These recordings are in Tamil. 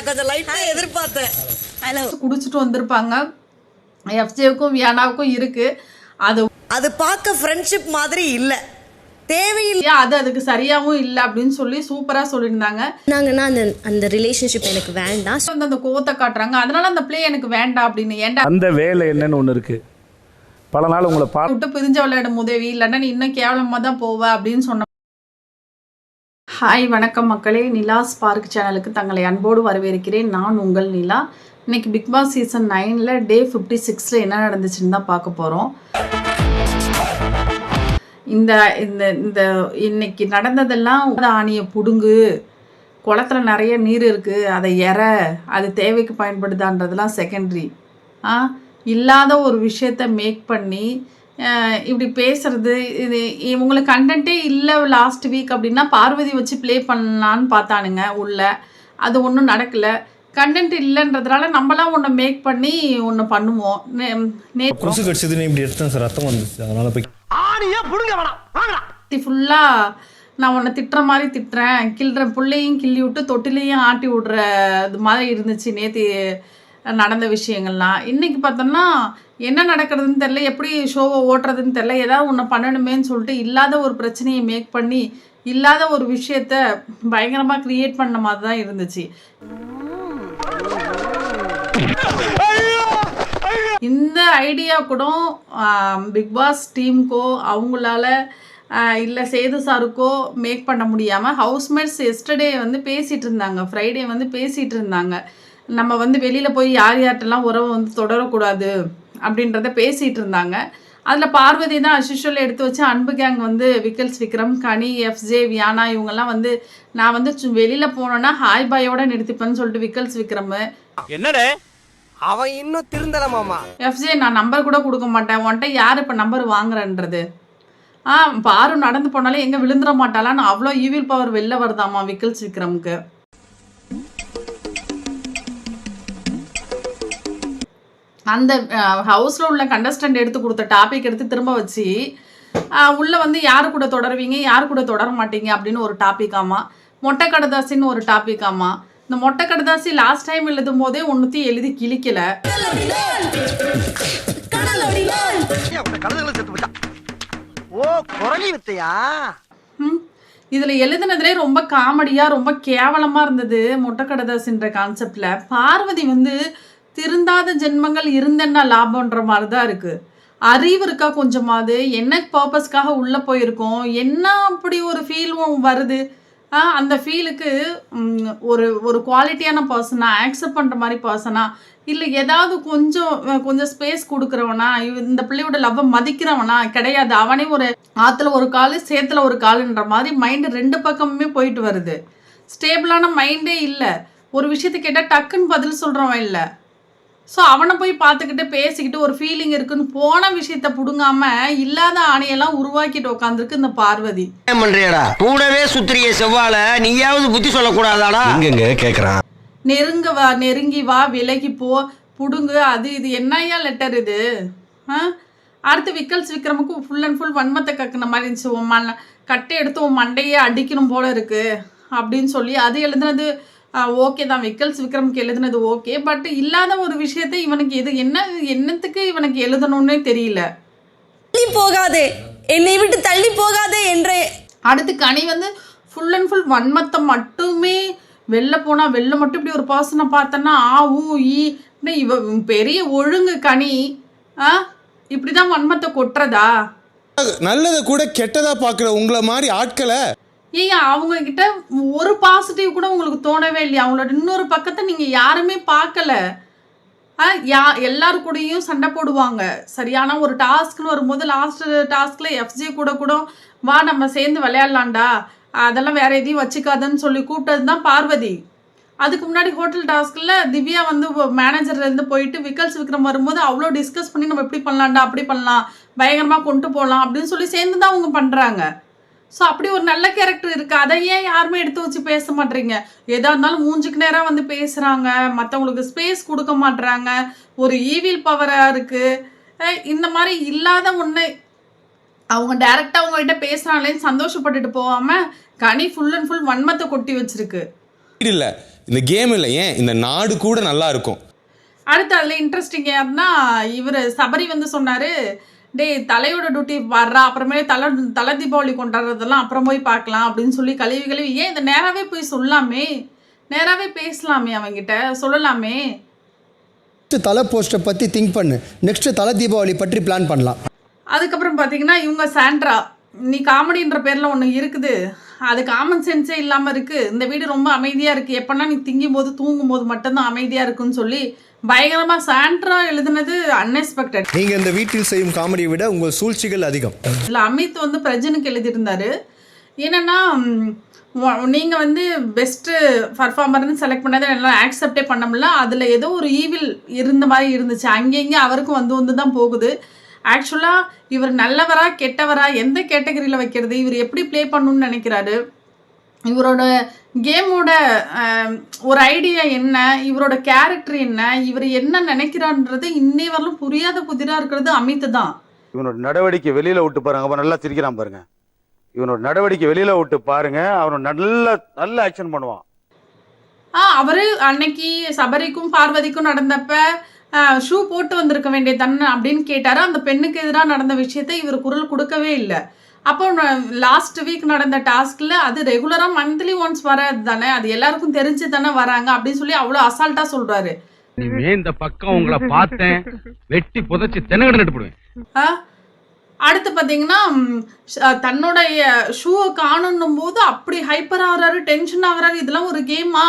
நான் கொஞ்சம் லைட்டா எதிர்பார்த்தேன். ஹலோ குடிச்சிட்டு வந்திருப்பாங்க. எஃப்ஜேவுக்கும் வியானாவுக்கும் இருக்கு. அது பார்க்க ஃப்ரெண்ட்ஷிப் மாதிரி இல்லை, தேவையில்லை. அதுக்கு சரியாகவும் இல்லை அப்படின்னு சொல்லி சூப்பராக சொல்லியிருந்தாங்க. நாங்கன்னா அந்த ரிலேஷன்ஷிப் எனக்கு வேண்டாம், அந்த கோவத்தை காட்டுறாங்க. அதனால அந்த பிளே எனக்கு வேண்டாம் அப்படின்னு. ஏன்டா அந்த வேலை என்னன்னு ஒன்று இருக்கு, பல நாள் உங்களை விட்டு பிரிஞ்ச விளையாடும் உதவி இல்லைன்னா நீ இன்னும் கேவலமாக தான் போவ அப்படின்னு சொன்ன. ஹாய் வணக்கம் மக்களே, நிலாஸ் பார்க் சேனலுக்கு தங்களை அன்போடு வரவேற்கிறேன். நான் உங்கள் நிலா. இன்னைக்கு பிக் பாஸ் சீசன் 9 டே 56 என்ன நடந்துச்சுன்னு தான் பார்க்க போகிறோம். இந்த இந்த இந்த இன்னைக்கு நடந்ததெல்லாம் ஆணியை புடுங்கு, குளத்துல நிறைய நீர் இருக்குது அதை அது தேவைக்கு பயன்படுதான்றதுலாம் செகண்டரி. இல்லாத ஒரு விஷயத்த மேக் பண்ணி இப்படி பேசுறது, இது இவங்களுக்கு கண்டென்ட்டே இல்லை லாஸ்ட் வீக் அப்படின்னா பார்வதி வச்சு ப்ளே பண்ணலான்னு பார்த்தானுங்க உள்ள. அது ஒன்றும் நடக்கலை. கண்டென்ட் இல்லைன்றதுனால நம்மளாம் ஒன்று மேக் பண்ணி ஒன்று பண்ணுவோம். கொசு கடிச்சதுன்னு இப்படி எடுத்தேன் சார், ரத்தம் வந்துச்சு, அதனால போய் ஃபுல்லாக நான் உன்னை திட்டுற மாதிரி திட்டுறேன், கிள்ற பிள்ளையும் கிள்ளி விட்டு தொட்டிலையும் ஆட்டி விடுற இது மாதிரி இருந்துச்சு நேற்று நடந்த விஷயங்கள்லாம். இன்றைக்கி பார்த்தோம்னா என்ன நடக்கிறதுன்னு தெரில, எப்படி ஷோவை ஓட்டுறதுன்னு தெரில, ஏதாவது ஒன்று பண்ணணுமேன்னு சொல்லிட்டு இல்லாத ஒரு பிரச்சனையை மேக் பண்ணி இல்லாத ஒரு விஷயத்த பயங்கரமாக க்ரியேட் பண்ண மாதிரி தான் இருந்துச்சு. இந்த ஐடியா கூட பிக் பாஸ் டீமுக்கோ அவங்களால இல்லை சேது சாருக்கோ மேக் பண்ண முடியாமல் ஹவுஸ்மேட்ஸ் எஸ்டர்டே வந்து பேசிகிட்டு இருந்தாங்க, ஃப்ரைடே வந்து பேசிகிட்டு இருந்தாங்க. நம்ம வந்து வெளியில் போய் யார்கிட்டலாம் உறவை வந்து தொடரக்கூடாது அப்படின்றத பேசிகிட்டு இருந்தாங்க. அதில் பார்வதி தான் அசிஷுவல் எடுத்து வச்சு அன்பு கேங் வந்து விக்கல்ஸ் விக்ரம், கனி, எஃப்ஜே, வியானா இவங்கெல்லாம் வந்து நான் வந்து வெளியில் போனோன்னா ஹாய் பாயோட நிறுத்திப்பேன்னு சொல்லிட்டு விக்கல்ஸ் விக்ரம் என்னடே அவன் இன்னும் திருந்தல மாமா. எஃப்ஜே நான் நம்பர் கூட கொடுக்க மாட்டேன், உன்ட்ட யார் இப்போ நம்பர் வாங்குறன்றது. பாரு நடந்து போனாலே எங்கே விழுந்துட மாட்டாளான்னு அவ்வளோ ஈவில் பவர் வெளில வருதாமா விக்கல்ஸ் விக்ரமுக்கு. அந்த ஹவுஸில் உள்ள கண்டஸ்டன்ட் எடுத்து கொடுத்த டாபிக் எடுத்து திரும்ப வச்சு உள்ளே வந்து யார் கூட தொடருவீங்க யார் கூட தொடர மாட்டீங்க அப்படின்னு ஒரு டாபிக்காமா. மொட்டை கடதாசின்னு ஒரு டாபிக்காமா. இந்த மொட்டை கடதாசி லாஸ்ட் டைம் எழுதும் போதே ஒன்றுத்தையும் எழுதி கிழிக்கல. இதில் எழுதுனதுலே ரொம்ப காமெடியாக ரொம்ப கேவலமாக இருந்தது மொட்டை கடதாசின்ற கான்செப்டில். பார்வதி வந்து திருந்தாத ஜென்மங்கள் இருந்தேன்னா லாபம்ன்ற மாதிரி தான் இருக்குது. அறிவு இருக்கா கொஞ்சமாவது? என்ன பர்பஸ்க்காக உள்ளே போயிருக்கோம், என்ன அப்படி ஒரு ஃபீல் வருது? அந்த ஃபீலுக்கு ஒரு ஒரு குவாலிட்டியான பர்சனா, ஆக்செப்ட் பண்ணுற மாதிரி பர்சனா, இல்லை ஏதாவது கொஞ்சம் ஸ்பேஸ் கொடுக்குறவனா, இந்த பிள்ளையோட லவ்வை மதிக்கிறவனா கிடையாது. அவனே ஒரு ஆற்றுல ஒரு கால் சேத்துல ஒரு காலுன்ற மாதிரி மைண்டு ரெண்டு பக்கமுமே போயிட்டு வருது. ஸ்டேபிளான மைண்டே இல்லை. ஒரு விஷயத்தை கேட்டால் டக்குன்னு பதில் சொல்கிறவன் இல்லை. ஸோ அவனை போய் பார்த்துக்கிட்டு பேசிக்கிட்டு ஒரு ஃபீலிங் இருக்குன்னு போன விஷயத்த புடுங்காம இல்லாத ஆணையெல்லாம் உருவாக்கிட்டு உட்காந்துருக்கு இந்த பார்வதி. பண்றியடா கூடவே சுத்திரிய செவ்வால நீயாவது புத்தி சொல்லக்கூடாதாடா? எங்க கேக்குறான், நெருங்கி வா, விலகி போ, புடுங்கு, அது இது என்னையா லெட்டர் இது? அடுத்து விக்கல்ஸ் விக்ரமுக்கு ஃபுல் அண்ட் ஃபுல் வன்மத்தை கக்குன மாதிரி இருந்துச்சு. உன் கட்டை எடுத்து உன் மண்டையே அடிக்கணும் போல இருக்கு அப்படின்னு சொல்லி அது எழுதுனது ஓகே தான். விக்கல்ஸ் விக்ரமுக்கு எழுதுனது ஓகே. பட் இல்லாத ஒரு விஷயத்தை இவனுக்கு என்னத்துக்கு இவனுக்கு எழுதணும்னே தெரியல. தள்ளி போகாதே, என்னை விட்டு தள்ளி போகாதே என்றே. அடுத்து கனி வந்து ஃபுல் அண்ட் ஃபுல் வன்மத்தை மட்டுமே. வெளில போனால் வெளில மட்டும் இப்படி ஒரு பர்சனை பார்த்தோன்னா இவ பெரிய ஒழுங்கு கனி. இப்படி தான் வன்மத்தை கொட்டுறதா? நல்லதை கூட கெட்டதா பார்க்குற உங்களை மாதிரி ஆட்களை அவங்க கிட்ட ஒரு பாசிட்டிவ் கூட உங்களுக்கு தோணவே இல்லையா? அவங்களோட இன்னொரு பக்கத்தை நீங்கள் யாருமே பார்க்கல. எல்லாரும் கூடயும் சண்டை போடுவாங்க. சரியான ஒரு டாஸ்க்னு வரும்போது லாஸ்ட் டாஸ்கில் எஃப்ஜே கூட வா நம்ம சேர்ந்து விளையாடலாண்டா, அதெல்லாம் வேற எதையும் வச்சுக்காதுன்னு சொல்லி கூப்பிட்டது தான் பார்வதி. அதுக்கு முன்னாடி ஹோட்டல் டாஸ்கில் திவ்யா வந்து மேனேஜர்லேருந்து போயிட்டு விக்கல்ஸ் விக்ரம் வரும்போது அவ்வளோ டிஸ்கஸ் பண்ணி நம்ம எப்படி பண்ணலாம்டா, அப்படி பண்ணலாம், பயங்கரமாக கொண்டு போகலாம் அப்படின்னு சொல்லி சேர்ந்து தான் அவங்க பண்ணுறாங்க. ஸோ அப்படி ஒரு நல்ல கேரக்டர் இருக்குது. அதை ஏன் யாருமே எடுத்து வச்சு பேச மாட்டேறீங்க? எதாக இருந்தாலும் மூஞ்சுக்கு நேராக வந்து பேசுகிறாங்க, மற்றவங்களுக்கு ஸ்பேஸ் கொடுக்க மாட்டுறாங்க, ஒரு ஈவில் பவராக இருக்குது. இந்த மாதிரி இல்லாத ஒன்று அவங்க டைரெக்டாக அவங்ககிட்ட பேசுகிறாங்களேன்னு சந்தோஷப்பட்டுட்டு போகாமல் கனி ஃபுல் அண்ட் ஃபுல் வன்மத்தை கொட்டி வச்சிருக்கு. இல்லை இந்த கேம் இல்லை, ஏன் இந்த நாடு கூட நல்லா இருக்கும். அடுத்து அதில் இன்ட்ரெஸ்டிங் யாருன்னா இவர் சபரி வந்து சொன்னார், டேய் தலையோட டியூட்டி வர்றா, அப்புறமே தலை தீபாவளி கொண்டாடுறதெல்லாம் அப்புறம் போய் பார்க்கலாம் அப்படின்னு சொல்லி கழுவி ஏன் இதை நேராகவே போய் சொல்லாமே, நேராகவே பேசலாமே, அவங்கிட்ட சொல்லலாமே. தலை போஸ்ட்டை பற்றி திங்க் பண்ணு, நெக்ஸ்ட் தலை தீபாவளி பற்றி பிளான் பண்ணலாம். அதுக்கப்புறம் பார்த்தீங்கன்னா இவங்க சாண்ட்ரா, நீ காமெடின்ற பேரில் ஒன்று இருக்குது, அது காமன் சென்ஸே இல்லாமல் இருக்குது, இந்த வீடு ரொம்ப அமைதியாக இருக்குது, எப்போனா நீ திங்கும் போது தூங்கும் போது மட்டும்தான் அமைதியாக இருக்குன்னு சொல்லி பயங்கரமாக சாண்ட்ரா எழுதுனது அன்எக்ஸ்பெக்டட். நீங்கள் இந்த வீட்டில் செய்யும் காமெடியை விட உங்கள் சூழ்ச்சிகள் அதிகம். இல்லை, அமித் வந்து பிரஜனுக்கு எழுதியிருந்தாரு. என்னென்னா நீங்கள் வந்து பெஸ்ட்டு பர்ஃபார்மர்னு செலக்ட் பண்ணதை எல்லாம் ஆக்செப்டே பண்ண முடியல, அதில் ஏதோ ஒரு ஈவில் இருந்த மாதிரி இருந்துச்சு, அங்கங்கே அவருக்கும் வந்து தான் போகுது. ஆக்சுவலாக இவர் நல்லவரா கெட்டவரா எந்த கேட்டகரியில் வைக்கிறது, இவர் எப்படி ப்ளே பண்ணணும்னு நினைக்கிறாரு, இவரோட கேமோட ஒரு ஐடியா என்ன, இவரோட கேரக்டர் என்ன, இவர் என்ன நினைக்கிறான்றது இன்னை வரலும் புரியாத புதிராக இருக்கிறது அமித் தான். இவனோட நடவடிக்கை வெளியில விட்டு பாருங்க, அவன் நல்லா சிரிக்கிறான் பாருங்க. இவனோட நடவடிக்கை வெளியில விட்டு பாருங்க, அவன் நல்ல ஆக்ஷன் பண்ணுவான். அவரு அன்னைக்கு சபரிக்கும் பார்வதிக்கும் நடந்தப்ப ஷூ போட்டு வந்திருக்க வேண்டிய தானே அப்படின்னு கேட்டாரு. அந்த பெண்ணுக்கு எதிராக நடந்த விஷயத்தை இவர் குரல் கொடுக்கவே இல்லை. அப்போ லாஸ்ட் வீக் நடந்த டாஸ்கில் அது ரெகுலராக மந்த்லி ஒன்ஸ் வர்றது தானே, அது எல்லாருக்கும் தெரிஞ்சு தானே வராங்க அப்படின்னு சொல்லி அவ்வளோ அசால்ட்டாக சொல்கிறாரு. இந்த பக்கம் உங்களை பார்த்தேன், வெட்டி புதைச்சி தென்னகடை நட்டுப்படுவேன். அடுத்து பார்த்தீங்கன்னா தன்னோட ஷூவை காணணும் போது அப்படி ஹைப்பர் ஆகிறாரு, டென்ஷன் ஆகிறாரு. இதெல்லாம் ஒரு கேமா,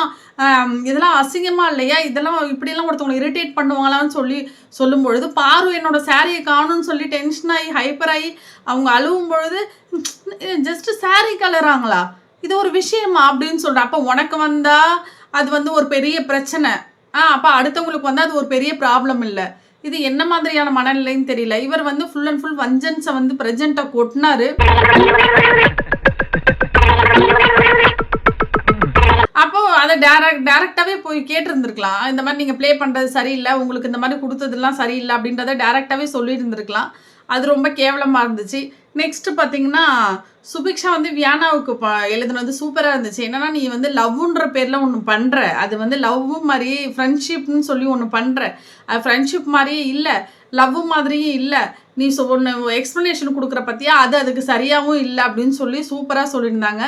இதெல்லாம் அசிங்கமா இல்லையா, இதெல்லாம் இப்படியெல்லாம் ஒருத்தவங்களை இரிட்டேட் பண்ணுவாங்களான்னு சொல்லி சொல்லும் பொழுது பாரு என்னோட சாரியை காணும்னு சொல்லி டென்ஷன் ஆகி ஹைப்பர் ஆகி அவங்க அழுவும் பொழுது ஜஸ்ட் சாரி கலராங்களா, இது ஒரு விஷயமா அப்படின்னு சொல்கிறேன். அப்போ உனக்கு வந்தா அது வந்து ஒரு பெரிய பிரச்சனை, அப்போ அடுத்தவங்களுக்கு வந்தால் அது ஒரு பெரிய ப்ராப்ளம் இல்லை. இது என்ன மாதிரியான மனநிலைன்னு தெரியல. இவர் வந்து ஃபுல் அண்ட் ஃபுல் வஞ்சன்ஸை வந்து பிரசண்ட்டை கொட்டினாரு. அப்போ அதை டேரக்டாகவே போய் கேட்டிருந்துருக்கலாம், இந்த மாதிரி நீங்கள் ப்ளே பண்ணுறது சரியில்லை, உங்களுக்கு இந்த மாதிரி கொடுத்ததெல்லாம் சரியில்லை அப்படின்றத டேரெக்டாகவே சொல்லியிருந்துருக்கலாம். அது ரொம்ப கேவலமாக இருந்துச்சு. நெக்ஸ்ட்டு பார்த்தீங்கன்னா சுபிக்ஷா வந்து வியானாவுக்கு எழுதுனது சூப்பராக இருந்துச்சு. என்னன்னா நீ வந்து லவ்ன்ற பேரில் ஒன்று பண்ணுற, அது வந்து லவ் மாதிரி ஃப்ரெண்ட்ஷிப்னு சொல்லி ஒன்று பண்ணுற, அது ஃப்ரெண்ட்ஷிப் மாதிரியே இல்லை, லவ் மாதிரியும் இல்லை, நீ ஒன்று எக்ஸ்ப்ளனேஷன் கொடுக்குற பற்றியா அது அதுக்கு சரியாகவும் இல்லை அப்படின்னு சொல்லி சூப்பராக சொல்லியிருந்தாங்க.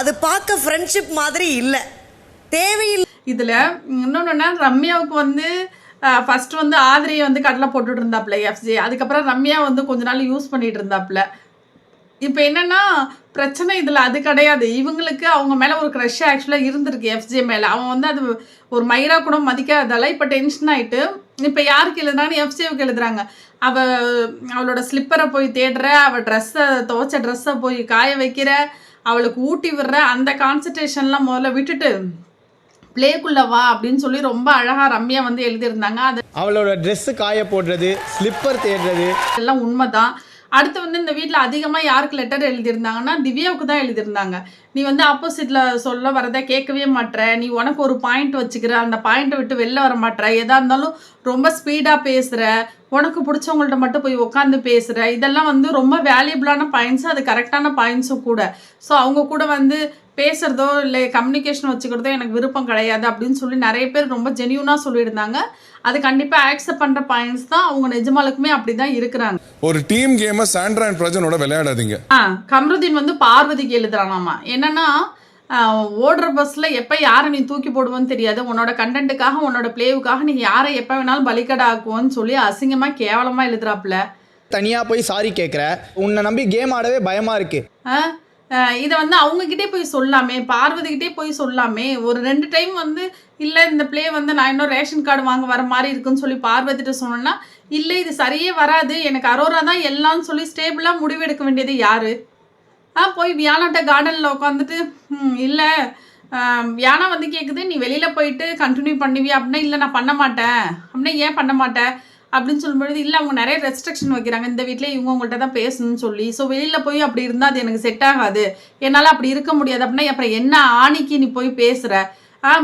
அது பார்க்க ஃப்ரெண்ட்ஷிப் மாதிரி இல்லை, தேவையில்லை. இதில் இன்னொன்று ரம்யாவுக்கு வந்து ஃபஸ்ட்டு வந்து ஆதிரியை வந்து கடலை போட்டுட்டு இருந்தாப்புல எஃப்ஜே, அதுக்கப்புறம் ரம்யா வந்து கொஞ்ச நாள் யூஸ் பண்ணிட்டு இருந்தாப்புல. இப்போ என்னென்னா பிரச்சனை இதில் அது கிடையாது, இவங்களுக்கு அவங்க மேலே ஒரு க்ரஷ் ஆக்சுவலாக இருந்திருக்கு எஃப்ஜே மேலே. அவன் வந்து அது ஒரு மயிரா கூட மதிக்காதால இப்போ டென்ஷன் ஆகிட்டு இப்போ யாருக்கு எழுதுனான்னு எஃப்ஜேவுக்கு எழுதுறாங்க. அவளோட ஸ்லிப்பரை போய் தேடுற, அவள் துவைச்ச ட்ரெஸ்ஸை போய் காய வைக்கிற, அவளுக்கு ஊட்டி விடுற, அந்த கான்சன்ட்ரேஷன்லாம் முதல்ல விட்டுட்டு பிளேக்குள்ள வா அப்படின்னு சொல்லி ரொம்ப அழகாக ரம்யா வந்து எழுதியிருந்தாங்க. அது அவளோட ட்ரெஸ்ஸு காய போடுறது, ஸ்லிப்பர் தேடுறது எல்லாம் உண்மைதான். அடுத்து வந்து இந்த வீட்டில் அதிகமாக யாருக்கு லெட்டர் எழுதியிருந்தாங்கன்னா திவ்யாவுக்கு தான் எழுதியிருந்தாங்க. நீ வந்து ஆப்போசிட்டில் சொல்ல வரதை கேட்கவே மாட்ற, நீ உனக்கு ஒரு பாயிண்ட் வச்சுக்கிற, அந்த பாயிண்ட்டை விட்டு வெளில வர மாட்ற, எதாக இருந்தாலும் ரொம்ப ஸ்பீடாக பேசுகிற, உனக்கு பிடிச்சவங்கள்ட்ட மட்டும் போய் உட்காந்து பேசுகிற, இதெல்லாம் வந்து ரொம்ப வேல்யூபிளான பாயிண்ட்ஸு, அது கரெக்டான பாயிண்ட்ஸும் கூட. ஸோ அவங்க கூட வந்து பேசுகிறதோ இல்லை கம்யூனிகேஷன் வச்சுக்கிறதோ எனக்கு விருப்பம் கிடையாது அப்படின்னு சொல்லி நிறைய பேர் ரொம்ப ஜென்யூனாக சொல்லியிருந்தாங்க. அது கண்டிப்பாக ஆக்செப்ட் பண்ணுற பாயிண்ட்ஸ் தான். அவங்க நிஜமாலுக்குமே அப்படி தான் இருக்கிறாங்க. ஒரு டீம் கேமை சாண்ட்ரா அண்ட் பிரஜனோட விளையாடாதீங்க. கம்ருதீன் வந்து பார்வதிக்கு எழுதுறானாமா. என்னன்னா ஓடுற பஸ்ஸில் எப்போ யாரை நீ தூக்கி போடுவோன்னு தெரியாது, உன்னோட கண்டென்ட்டுக்காக உன்னோட பிளேவுக்காக நீ யாரை எப்போ வேணாலும் பலிக்கடை ஆக்குவோன்னு சொல்லி அசிங்கமாக கேவலமாக எழுதுறாப்புல. தனியாக போய் சாரி கேட்குற, உன்னை நம்பி கேம் ஆடவே பயமாக இருக்கு. இதை வந்து அவங்கக்கிட்டே போய் சொல்லாமே, பார்வதிக்கிட்டே போய் சொல்லாமே. ஒரு 2 டைம் வந்து இல்லை இந்த பிளே வந்து நான் இன்னும் ரேஷன் கார்டு வாங்க வர மாதிரி இருக்குன்னு சொல்லி பார்வதிட்ட சொன்னேன்னா, இல்லை இது சரியே வராது, எனக்கு அரோரா தான் எல்லாம்னு சொல்லி ஸ்டேபிளாக முடிவெடுக்க வேண்டியது யார்? போய் வியானாட்ட கார்டனில் உட்காந்துட்டு இல்லை வியானா வந்து கேட்குது நீ வெளியில் போயிட்டு கண்டினியூ பண்ணுவியா அப்படின்னா, இல்லை நான் பண்ண மாட்டேன் அப்படின்னா, ஏன் பண்ண மாட்டேன் அப்படின்னு சொல்லும்பொழுது, இல்லை அவங்க நிறைய ரெஸ்ட்ரிக்ஷன் வைக்கிறாங்க இந்த வீட்டில், இவங்க உங்கள்கிட்ட தான் பேசணும்னு சொல்லி, ஸோ வெளியில் போய் அப்படி இருந்தால் அது எனக்கு செட் ஆகாது, என்னால் அப்படி இருக்க முடியாது அப்படின்னா, அப்புறம் என்ன ஆணிக்கு நீ போய் பேசுகிற?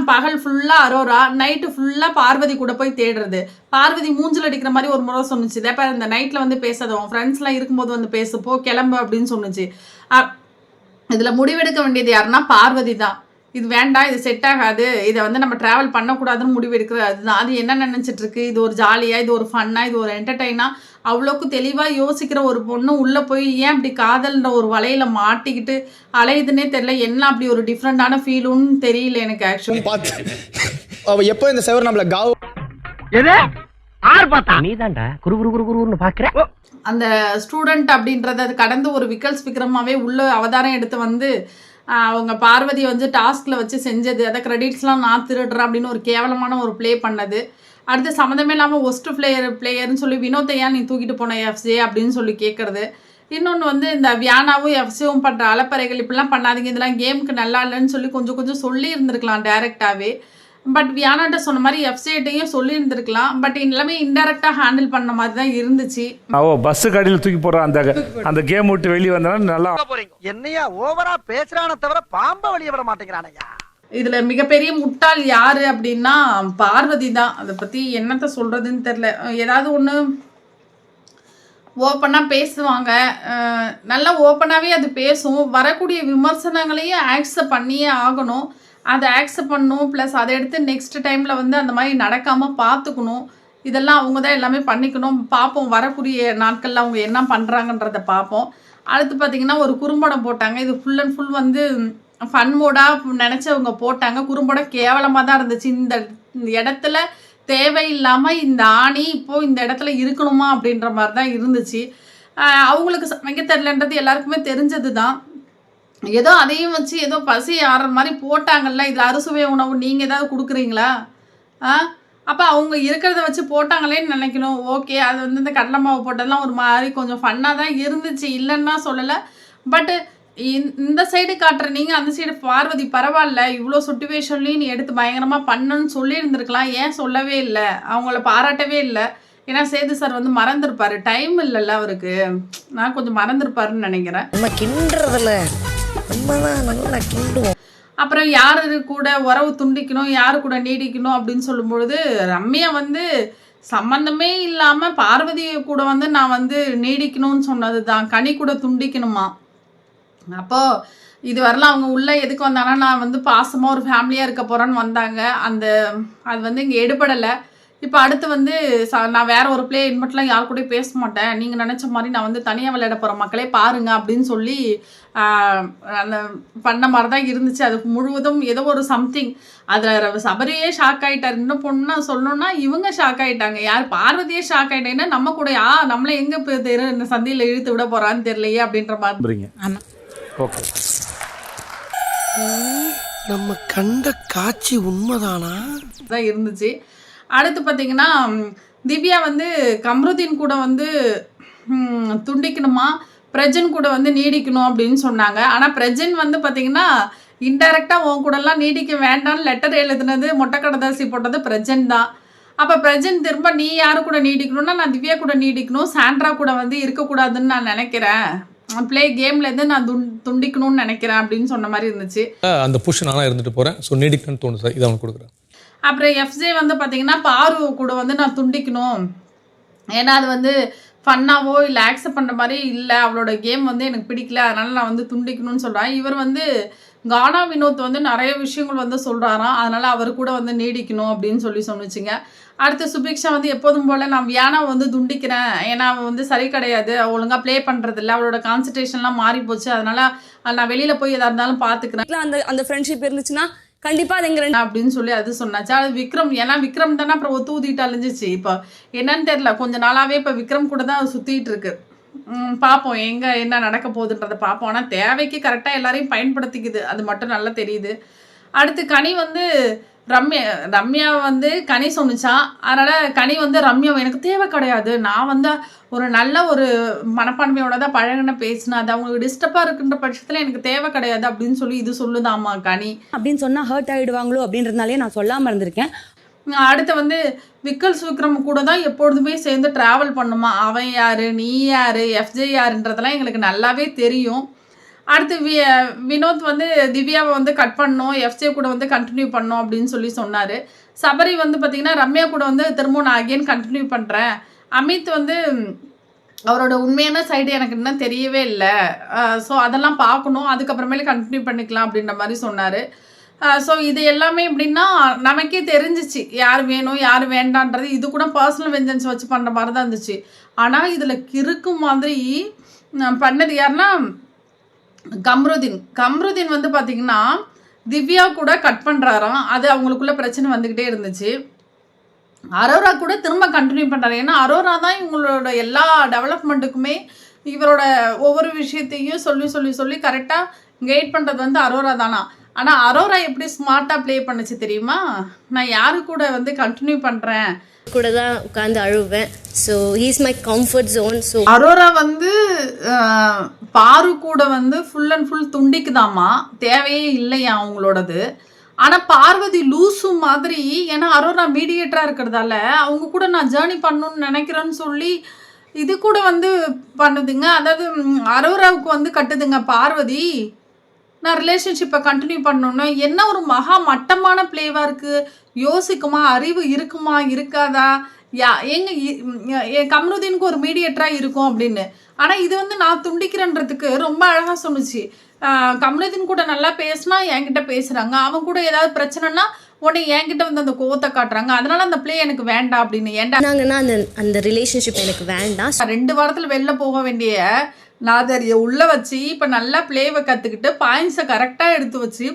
பகல் ஃபுல்லாக அரோரா, நைட்டு ஃபுல்லாக பார்வதி கூட போய் தேடுறது. பார்வதி மூஞ்சில் அடிக்கிற மாதிரி ஒரு முறை சொன்னிச்சு, இதே இந்த நைட்டில் வந்து பேசாத, உன் ஃப்ரெண்ட்ஸ்லாம் இருக்கும்போது வந்து பேசு, போ கிளம்பு அப்படின்னு சொன்னிச்சு. இதில் முடிவெடுக்க வேண்டியது யாருன்னா பார்வதி தான். இது வேண்டாம், இது செட் ஆகாது, இதை வந்து நம்ம ட்ராவல் பண்ணக்கூடாதுன்னு முடிவு எடுக்கிறது அதுதான். அது என்ன நினச்சிட்டு இருக்கு, இது ஒரு ஜாலியாக, இது ஒரு ஃபன்னாக, இது ஒரு என்டர்டெயினாக அவ்வளோக்கு தெளிவாக யோசிக்கிற ஒரு பொண்ணு உள்ளே போய் ஏன் அப்படி காதல்ன்ற ஒரு வலையில் மாட்டிக்கிட்டு அலையுதுன்னே தெரியல. என்ன அப்படி ஒரு டிஃப்ரெண்டான ஃபீலுன்னு தெரியல எனக்கு ஆக்சுவலி. பார்த்து அவ எப்போ இந்த செவர் நம்மள காவ் நீதான்டா குரு குரு குரு குருன்னு பாக்குற. அந்த ஸ்டூடெண்ட் அப்படின்றத கடந்து ஒரு விக்கல்ஸ் விக்ரமாவே உள்ள அவதாரம் எடுத்து வந்து அவங்க பார்வதி வந்து டாஸ்கில் வச்சு செஞ்சது, அதை கிரெடிட்ஸ்லாம் நான் திருடுறேன் அப்படின்னு ஒரு கேவலமான ஒரு ப்ளே பண்ணது. அடுத்து சம்மந்தமே இல்லாமல் ஒஸ்ட்டு பிளேயர்னு சொல்லி வினோத்தையா நீ தூக்கிட்டு போன எஃப்ஜே அப்படின்னு சொல்லி கேட்குறது. இன்னொன்று வந்து இந்த வியானாவும் எஃப்சியும் பண்ணுற அலப்பறைகள் இப்படிலாம் பண்ணாதீங்க, இதெல்லாம் கேமுக்கு நல்லா இல்லைன்னு சொல்லி கொஞ்சம் கொஞ்சம் சொல்லி இருந்திருக்கலாம் டைரெக்டாகவே. பட் வியானாட்ட சொன்ன மாதிரி எஃப்சிட்டையும் சொல்லி இருந்திருக்கலாம். பட் எல்லாமே இன்டெரக்டாக ஹேண்டில் பண்ண மாதிரி தான் இருந்துச்சு. பஸ்ஸு கடையில் தூக்கி போடுற அந்த கேம் விட்டு வெளியே வந்தா நல்லா. என்னையா ஓவரா பேசுறான தவிர பாம்ப வெளியே விட மாட்டேங்கிறானையா. இதில் மிகப்பெரிய முட்டாள் யார் அப்படின்னா பார்வதி தான். அதை பற்றி என்னத்த சொல்கிறதுன்னு தெரில. ஏதாவது ஒன்று ஓப்பனாக பேசுவாங்க, நல்லா ஓப்பனாகவே அது பேசும். வரக்கூடிய விமர்சனங்களையும் ஆக்செப்ட் பண்ணியே ஆகணும். அதை ஆக்செப்ட் பண்ணணும், ப்ளஸ் அதை எடுத்து நெக்ஸ்ட் டைமில் வந்து அந்த மாதிரி நடக்காமல் பார்த்துக்கணும். இதெல்லாம் அவங்க தான் எல்லாமே பண்ணிக்கணும். பார்ப்போம் வரக்கூடிய நாட்களில் அவங்க என்ன பண்ணுறாங்கன்றதை பார்ப்போம். அடுத்து பார்த்திங்கன்னா ஒரு குறும்படம் போட்டாங்க. இது ஃபுல் அண்ட் ஃபுல் வந்து ஃபன் மோடாக நினச்சவங்க போட்டாங்க. குறும்படம் கேவலமாக தான் இருந்துச்சு. இந்த இடத்துல தேவையில்லாமல் இந்த ஆணி இப்போது இந்த இடத்துல இருக்கணுமா அப்படின்ற மாதிரி தான் இருந்துச்சு. அவங்களுக்கு சமைக்க தெரிலன்றது எல்லாருக்குமே தெரிஞ்சது தான். ஏதோ அதையும் வச்சு ஏதோ பசி ஆடுற மாதிரி போட்டாங்கல்ல. இதில் அறுசுவை உணவு நீங்கள் ஏதாவது கொடுக்குறீங்களா? அப்போ அவங்க இருக்கிறத வச்சு போட்டாங்களேன்னு நினைக்கணும். ஓகே, அது வந்து இந்த கடலை மாவு போட்டதெல்லாம் ஒரு மாதிரி கொஞ்சம் ஃபன்னாக தான் இருந்துச்சு, இல்லைன்னா சொல்லலை. பட்டு இந்த சைடு காட்டுற நீங்கள் அந்த சைடு பார்வதி பரவாயில்ல, இவ்வளோ சுச்சுவேஷன்லேயும் நீ எடுத்து பயங்கரமாக பண்ணுன்னு சொல்லியிருந்துருக்கலாம். ஏன் சொல்லவே இல்லை? அவங்கள பாராட்டவே இல்லை. ஏன்னா சேது சார் வந்து மறந்துருப்பார், டைம் இல்லைல்ல அவருக்கு. நான் கொஞ்சம் மறந்துருப்பாருன்னு நினைக்கிறேன். நம்ம கிண்டுறதில்ல, நம்ம தான் நல்லா கிண்டுவோம். அப்புறம் யார் கூட உறவு துண்டிக்கணும், யாரு கூட நீடிக்கணும் அப்படின்னு சொல்லும்பொழுது ரம்யா வந்து சம்மந்தமே இல்லாமல் பார்வதியை கூட வந்து நான் வந்து நீடிக்கணும்னு சொன்னது தான். கனி கூட துண்டிக்கணுமா? அப்போது இது வரலாம் அவங்க உள்ளே எதுக்கு வந்தாங்கன்னா நான் வந்து பாசமாக ஒரு ஃபேமிலியாக இருக்க போகிறேன்னு வந்தாங்க. அது வந்து இங்கே எடுபடலை. இப்போ அடுத்து வந்து நான் வேறு ஒரு பிளே இன்வெர்ட்லாம் யார் கூட பேச மாட்டேன், நீங்கள் நினச்ச மாதிரி நான் வந்து தனியாக விளையாட போகிற மக்களே பாருங்க அப்படின்னு சொல்லி அந்த பண்ண மாதிரி தான் இருந்துச்சு. அதுக்கு முழுவதும் ஏதோ ஒரு சம்திங் அதில் சபரியே ஷாக் ஆகிட்டார். இன்னும் பொண்ணு சொல்லணும்னா இவங்க ஷாக் ஆகிட்டாங்க. யார் பார்வதியே ஷாக் ஆகிட்டேன்னா நம்ம கூட நம்மளை எங்கே இந்த சந்தையில் இழுத்து விட போகிறான்னு தெரியலையே அப்படின்ற மாதிரி. ஆமாம், ஓகே. நம்ம கண்ட காட்சி உண்மைதானா தான் இருந்துச்சு. அடுத்து பார்த்திங்கன்னா திவ்யா வந்து கம்ருதீன் கூட வந்து துண்டிக்கணுமா, பிரஜன் கூட வந்து நீடிக்கணும் அப்படின்னு சொன்னாங்க. ஆனால் பிரஜன் வந்து பார்த்திங்கன்னா இன்டெரக்டாக உன் கூடலாம் நீடிக்க வேண்டாம்னு லெட்டர் எழுதுனது மொட்டை கடதாசி போட்டது பிரஜன் தான். அப்போ பிரஜன் திரும்ப நீ யாரு கூட நீடிக்கணும்னா நான் திவ்யா கூட நீடிக்கணும், சாண்ட்ரா கூட வந்து இருக்கக்கூடாதுன்னு நான் நினைக்கிறேன், ப்ளே கேம்லேருந்து நான் துண்டிக்கணும்னு நினைக்கிறேன் அப்படின்னு சொன்ன மாதிரி இருந்துச்சு. அந்த புஷ் நானாக இருந்துட்டு போகிறேன், ஸோ நீடிக்கணும்னு தோணுது சார், இதை அவனுக்கு கொடுக்குறேன். அப்புறம் எஃப்ஜே வந்து பார்த்திங்கன்னா பாரு கூட வந்து நான் துண்டிக்கணும், ஏன்னா அது வந்து ஃபன்னாவோ இல்லை ஆக்செப்ட் பண்ணுற மாதிரி இல்லை, அவளோட கேம் வந்து எனக்கு பிடிக்கல, அதனால் நான் வந்து துண்டிக்கணும்னு சொல்கிறேன். இவர் வந்து கானா வினோத் வந்து நிறைய விஷயங்கள் வந்து சொல்கிறாராம், அதனால் அவர் கூட வந்து நீடிக்கணும் அப்படின்னு சொன்னிச்சுங்க. அடுத்து சுபிக்ஷா வந்து எப்போதும் போல் நான் வியானாவை வந்து துண்டிக்கிறேன், ஏன்னா அவன் வந்து சரி கிடையாது, ஒழுங்காக ப்ளே பண்ணுறதில்ல, அவளோட கான்சன்ட்ரேஷன்லாம் மாறி போச்சு, அதனால் நான் வெளியில் போய் எதாக இருந்தாலும் பார்த்துக்கிறேன், அந்த ஃப்ரெண்ட்ஷிப் இருந்துச்சுன்னா கண்டிப்பா அது எங்க அப்படின்னு சொல்லி அது சொன்னாச்சு. அது விக்ரம், ஏன்னா விக்ரம் தானே அப்புறம் ஊதிட்டு அழிஞ்சிச்சு. இப்போ என்னன்னு தெரியல, கொஞ்ச நாளாவே இப்போ விக்ரம் கூட தான் சுத்திட்டு இருக்கு. பார்ப்போம் எங்க என்ன நடக்க போகுதுன்றதை பார்ப்போம். ஆனால் தேவைக்கு கரெக்டாக எல்லாரையும் பயன்படுத்திக்குது, அது மட்டும் நல்லா தெரியுது. அடுத்து கனி வந்து ரம்யா வந்து கனி சொன்னிச்சான், அதனால் கனி வந்து ரம்யா எனக்கு தேவை கிடையாது, நான் வந்து ஒரு நல்ல ஒரு மனப்பான்மையோட தான் பழகின பேசினேன், அது அவங்களுக்கு டிஸ்டர்பாக இருக்குன்ற பட்சத்தில் எனக்கு தேவை கிடையாது அப்படின்னு சொல்லி இது சொல்லுதாம்மா கனி. அப்படின்னு சொன்னா ஹர்ட் ஆயிடுவாங்களோ அப்படின்றதுனாலே நான் சொல்லாம இருந்திருக்கேன். அடுத்து வந்து விக்ரம் கூட தான் எப்பொழுதுமே சேர்ந்து ட்ராவல் பண்ணுமா, அவன் யார் நீ யார் எஃப்ஜே யாருன்றதெல்லாம் எங்களுக்கு நல்லாவே தெரியும். அடுத்து வினோத் வந்து திவ்யாவை வந்து கட் பண்ணணும், எஃப்ஜே கூட வந்து கண்டினியூ பண்ணணும் அப்படின்னு சொல்லி சொன்னார். சபரி வந்து பார்த்திங்கன்னா ரம்யா கூட வந்து திரும்ப நான் அகெயின் கண்டினியூ பண்ணுறேன். அமித் வந்து அவரோட உண்மையான சைடு எனக்கு இன்னும் தெரியவே இல்லை, ஸோ அதெல்லாம் பார்க்கணும், அதுக்கப்புறமேலே கண்டினியூ பண்ணிக்கலாம் அப்படின்ற மாதிரி சொன்னார். ஸோ இது எல்லாமே எப்படின்னா நமக்கே தெரிஞ்சிச்சு யார் வேணும் யார் வேண்டான்றது. இது கூட பர்சனல் வெஞ்சன்ஸ் வச்சு பண்ணுற மாதிரி தான் இருந்துச்சு. ஆனால் இதில் கிறுக்கு மாதிரி பண்ணது யாருன்னா கம்ருதீன் வந்து பார்த்திங்கன்னா திவ்யா கூட கட் பண்ணுறாராம். அது அவங்களுக்குள்ள பிரச்சனை வந்துக்கிட்டே இருந்துச்சு. அரோரா கூட திரும்ப கண்டினியூ பண்ணுறாரு. ஏன்னா அரோரா தான் இவங்களோட எல்லா டெவலப்மெண்ட்டுக்குமே இவரோட ஒவ்வொரு விஷயத்தையும் சொல்லி கரெக்டாக கைட் பண்ணுறது வந்து அரோரா தானா. ஆனால் அரோரா எப்படி ஸ்மார்ட்டாக ப்ளே பண்ணுச்சு தெரியுமா? நான் யாரு கூட வந்து கண்டினியூ பண்ணுறேன் கூட தான் உட்காந்து அழுவேன். So he's my comfort zone. So Aurora வந்து பாரு கூட வந்து ஃபுல் அண்ட் ஃபுல் துண்டிக்குதாமா, தேவையே இல்லையா அவங்களோடது. ஆனால் பார்வதி லூசு மாதிரி, ஏன்னா அரோரா மீடியேட்டராக இருக்கிறதால அவங்க கூட நான் ஜேர்னி பண்ணணும்னு நினைக்கிறேன்னு சொல்லி இது கூட வந்து பண்ணுதுங்க. அதாவது அரோராவுக்கு வந்து கட்டுதுங்க பார்வதி, நான் ரிலேஷன்ஷிப்பை கண்டினியூ பண்ணணுன்னு. என்ன ஒரு மகா மட்டமான பிளேவாக இருக்குது. யோசிக்குமா, அறிவு இருக்குமா இருக்காதா, என் கம்ருதீனுக்கு ஒரு மீடியேட்டராக இருக்கும் அப்படின்னு. ஆனால் இது வந்து நான் துண்டிக்கிறேன்றதுக்கு ரொம்ப அழகாக சொன்னுச்சு. கம்ருதீன் கூட நல்லா பேசினா என்கிட்ட பேசுகிறாங்க, அவன் கூட ஏதாவது பிரச்சனைனா உடனே என்கிட்ட வந்து அந்த கோவத்தை காட்டுறாங்க. அதனால அந்த பிளே எனக்கு வேண்டாம் அப்படின்னு. ஏண்டாங்கன்னா அந்த ரிலேஷன்ஷிப் எனக்கு வேண்டாம். 2 வாரத்தில் வெளில போக வேண்டிய நாதரியை உள்ளே வச்சு இப்போ நல்லா ப்ளேவை கற்றுக்கிட்டு பாயிண்ட்ஸை கரெக்டாக எடுத்து வச்சு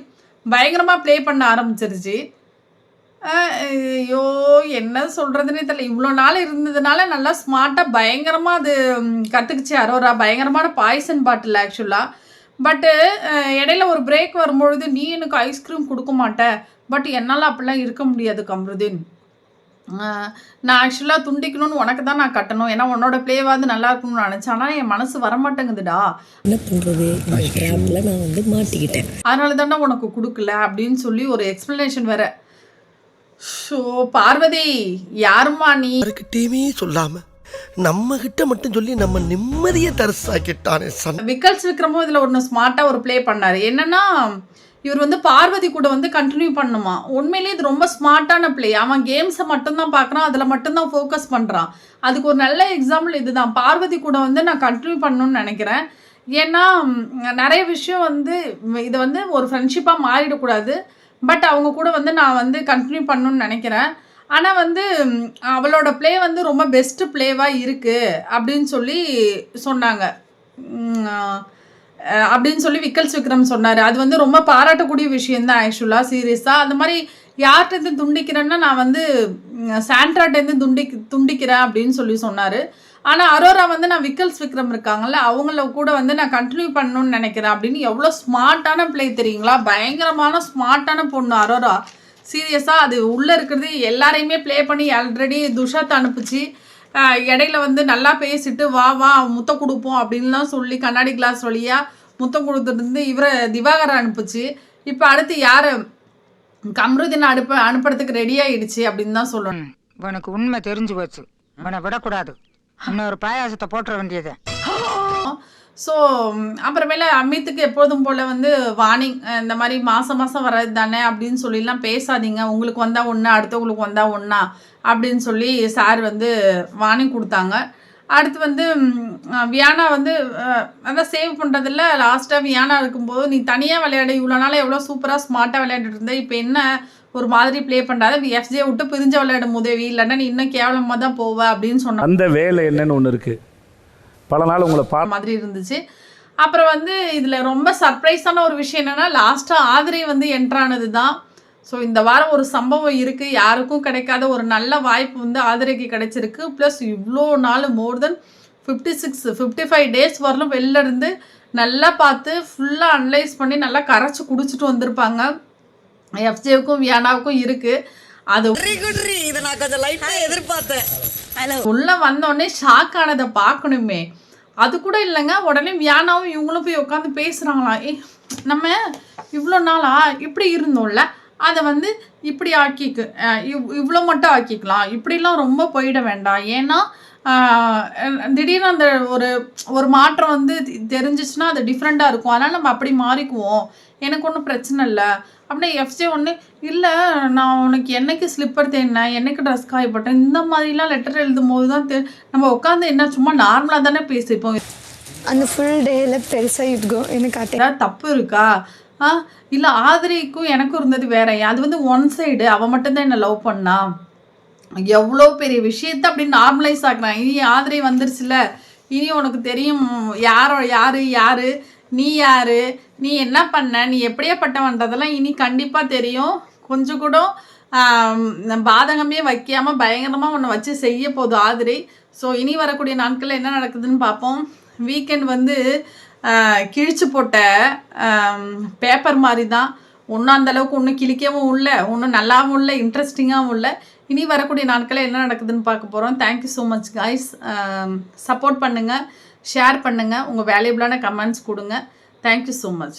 பயங்கரமாக ப்ளே பண்ண ஆரம்பிச்சிருச்சு. ஐயோ என்ன சொல்கிறதுனே தெரியல. இவ்வளோ நாள் இருந்ததுனால நல்லா ஸ்மார்ட்டாக பயங்கரமாக அது கற்றுக்குச்சு அரோரா. பயங்கரமான பாய்சன் பாட்டில் ஆக்சுவலாக. பட்டு இடையில ஒரு பிரேக் வரும்பொழுது நீ எனக்கு ஐஸ்கிரீம் கொடுக்க மாட்டேன், பட் என்னால் அப்படிலாம் இருக்க முடியாது கம்ருதீன், நான் ஆக்சுவலாக துண்டிக்கணும்னு உனக்கு தான் நான் கட்டணும், ஏன்னா உன்னோட பிளேவாவது நல்லா இருக்கணும்னு நினச்சேன். ஆனால் என் மனசு வரமாட்டேங்குதுடா, என்ன பண்ணுறது, நான் வந்து மாட்டிக்கிட்டேன், அதனால தானே உனக்கு கொடுக்கல அப்படின்னு சொல்லி ஒரு எக்ஸ்பிளனேஷன் வேற. ஷோ பார்வதி யாருமா நீ? யாருக்கிட்டேயுமே சொல்லாம நம்ம கிட்ட மட்டும் சொல்லி நம்ம நிம்மதியை தரிசாக்கிட்டானே. விக்கல்ஸ் விக்ரமும் இதில் ஒன்று ஸ்மார்ட்டாக ஒரு ப்ளே பண்ணார். என்னன்னா இவர் வந்து பார்வதி கூட வந்து கண்டினியூ பண்ணுமா. உண்மையிலேயே இது ரொம்ப ஸ்மார்ட்டான பிளே. அவன் கேம்ஸை மட்டும்தான் பார்க்குறான், அதில் மட்டும்தான் ஃபோக்கஸ் பண்ணுறான். அதுக்கு ஒரு நல்ல எக்ஸாம்பிள் இதுதான். பார்வதி கூட வந்து நான் கண்டினியூ பண்ணணும்னு நினைக்கிறேன். ஏன்னா நிறைய விஷயம் வந்து இதை வந்து ஒரு ஃப்ரெண்ட்ஷிப்பாக மாறிடக்கூடாது, பட் அவங்க கூட வந்து நான் வந்து கண்டினியூ பண்ணணும்னு நினைக்கிறேன். ஆனால் வந்து அவளோட ப்ளே வந்து ரொம்ப பெஸ்ட்டு ப்ளேவாக இருக்குது அப்படின்னு சொல்லி சொன்னாங்க. அப்படின்னு சொல்லி விக்கல்ஸ் விக்ரம் சொன்னார். அது வந்து ரொம்ப பாராட்டக்கூடிய விஷயந்தான் ஆக்சுவலாக சீரியஸாக. அந்த மாதிரி யார்கிட்டேருந்து துண்டிக்கிறேன்னா நான் வந்து சாண்ட்ராட்டேருந்து துண்டிக்கிறேன் அப்படின்னு சொல்லி சொன்னார். ஆனால் அரோரா வந்து நான் விக்கல்ஸ் விக்ரம் இருக்காங்கல்ல அவங்கள கூட வந்து நான் கண்டினியூ பண்ணணும்னு நினைக்கிறேன் அப்படின்னு எவ்வளோ ஸ்மார்ட்டான ப்ளே தெரியுங்களா. பயங்கரமான ஸ்மார்ட்டான பொண்ணு அரோரா சீரியஸாக. அது உள்ளே இருக்கிறது எல்லாரையுமே ப்ளே பண்ணி ஆல்ரெடி துஷாத் அனுப்பிச்சு இடையில வந்து நல்லா பேசிட்டு வா முத்தம் கொடுப்போம் அப்படின்லாம் சொல்லி கண்ணாடி கிளாஸ் வழியாக முத்தம் கொடுத்துட்டு இவரை திவாகரை அனுப்பிச்சு. இப்போ அடுத்து யார் கம்ருதீன் அனுப்புறதுக்கு ரெடி ஆகிடுச்சு அப்படின்னு தான் சொல்லணும். உனக்கு உண்மை தெரிஞ்சு போச்சு, உன்னை விடக்கூடாது, இன்னொரு பாயாசத்தை போட்டுற வேண்டியது. ஸோ அப்புறமேல அமித்துக்கு எப்போதும் போல் வந்து வார்னிங், இந்த மாதிரி மாதம் வர்றது தானே அப்படின்னு சொல்லிலாம் பேசாதீங்க, உங்களுக்கு வந்தால் ஒன்றா அடுத்தவங்களுக்கு வந்தால் ஒன்றா அப்படின்னு சொல்லி சார் வந்து வார்னிங் கொடுத்தாங்க. அடுத்து வந்து வியானா வந்து அதான் சேவ் பண்ணுறதில்ல. லாஸ்ட்டாக வியானா இருக்கும்போது நீ தனியாக விளையாட இவ்வளோ நாள் எவ்வளோ சூப்பராக ஸ்மார்ட்டாக விளையாண்டுட்டு இருந்த, இப்போ என்ன ஒரு மாதிரி ப்ளே பண்ணுறாத, எஃப்ஜே விட்டு பிரிஞ்ச விளையாடும் உதவி இல்லைன்னா நீ இன்னும் கேவலமாக தான் போவ அப்படின்னு சொன்ன அந்த வேலை என்னன்னு ஒன்று இருக்குது. பல நாள் உங்களை மாதிரி இருந்துச்சு. அப்புறம் வந்து இதில் ரொம்ப சர்ப்ரைஸான ஒரு விஷயம் என்னென்னா லாஸ்ட்டாக ஆதிரை வந்து என்ட்ரானது தான். ஸோ இந்த வாரம் ஒரு சம்பவம் இருக்குது, யாருக்கும் கிடைக்காத ஒரு நல்ல வாய்ப்பு வந்து ஆதிரைக்கு கிடைச்சிருக்கு. ப்ளஸ் இவ்வளோ நாள் மோர் தென் 55 டேஸ் வரலும் வெளில இருந்து நல்லா பார்த்து ஃபுல்லாக அனலைஸ் பண்ணி நல்லா கரைச்சி குடிச்சிட்டு வந்திருப்பாங்க. எஃப்ஜேவுக்கும் வியானாவுக்கும் இருக்குது. அது இதை நான் கொஞ்சம் லைட்டாக எதிர்பார்த்தேன். உள்ளே வந்தோடனே ஷாக் ஆனதை பார்க்கணுமே. அது கூட இல்லைங்க, உடனே வியானாவும் இவங்களும் போய் உட்காந்து பேசுகிறாங்களாம். நம்ம இவ்வளோ நாளாக இப்படி இருந்தோம்ல, அதை வந்து இப்படி ஆக்கிக்கு இவ்வளோ மட்டும் ஆக்கிக்கலாம், இப்படிலாம் ரொம்ப போயிட வேண்டாம். ஏன்னா திடீர்னு அந்த ஒரு மாற்றம் வந்து தெரிஞ்சிச்சுன்னா அது டிஃப்ரெண்ட்டாக இருக்கும், அதனால் நம்ம அப்படி மாறிக்குவோம், எனக்கு ஒன்றும் பிரச்சனை இல்லை அப்படின்னா எஃப்ஜே ஒன்று இல்லை, நான் உனக்கு என்னைக்கு ஸ்லிப்பர் தேடினேன், என்னைக்கு ட்ரெஸ் காயப்பட்டேன், இந்த மாதிரிலாம் லெட்டர் எழுதும் போது தான் நம்ம உட்காந்து என்ன சும்மா நார்மலாக தானே பேசிப்போம். அந்த ஃபுல் டேயில் பெருசாக எனக்கு ஏதாவது தப்பு இருக்கா, இல்லை ஆதிரைக்கும் எனக்கும் இருந்தது வேற. அது வந்து ஒன் சைடு. அவன் மட்டும்தான் என்னை லவ் பண்ணா. எவ்வளோ பெரிய விஷயத்த அப்படி நார்மலைஸ் ஆக்குறான். இனி ஆதிரை வந்துருச்சுல, இனி உனக்கு தெரியும் யாரு நீ யாரு, நீ என்ன பண்ண, நீ எப்படியாப்பட்டவன்றதெல்லாம் இனி கண்டிப்பாக தெரியும். கொஞ்சம் கூட பாதகமே வைக்காமல் பயங்கரமாக உன்னை வச்சு செய்ய போதும் ஆதிரை. ஸோ இனி வரக்கூடிய நாட்களில் என்ன நடக்குதுன்னு பார்ப்போம். வீக்கெண்ட் வந்து கிழிச்சு போட்ட பேப்பர் மாதிரி தான். ஒன்றும் அந்தளவுக்கு ஒன்றும் கிழிக்கவும் இல்லை, ஒன்றும் நல்லாவும் இல்லை, இன்ட்ரெஸ்டிங்காகவும் இல்லை. இனி வரக்கூடிய நாட்களில் என்ன நடக்குதுன்னு பார்க்க போகிறோம். Thank you so much guys. Support பண்ணுங்கள், ஷேர் பண்ணுங்கள், உங்கள் வேல்யூபிளான கமெண்ட்ஸ் கொடுங்க. Thank you so much.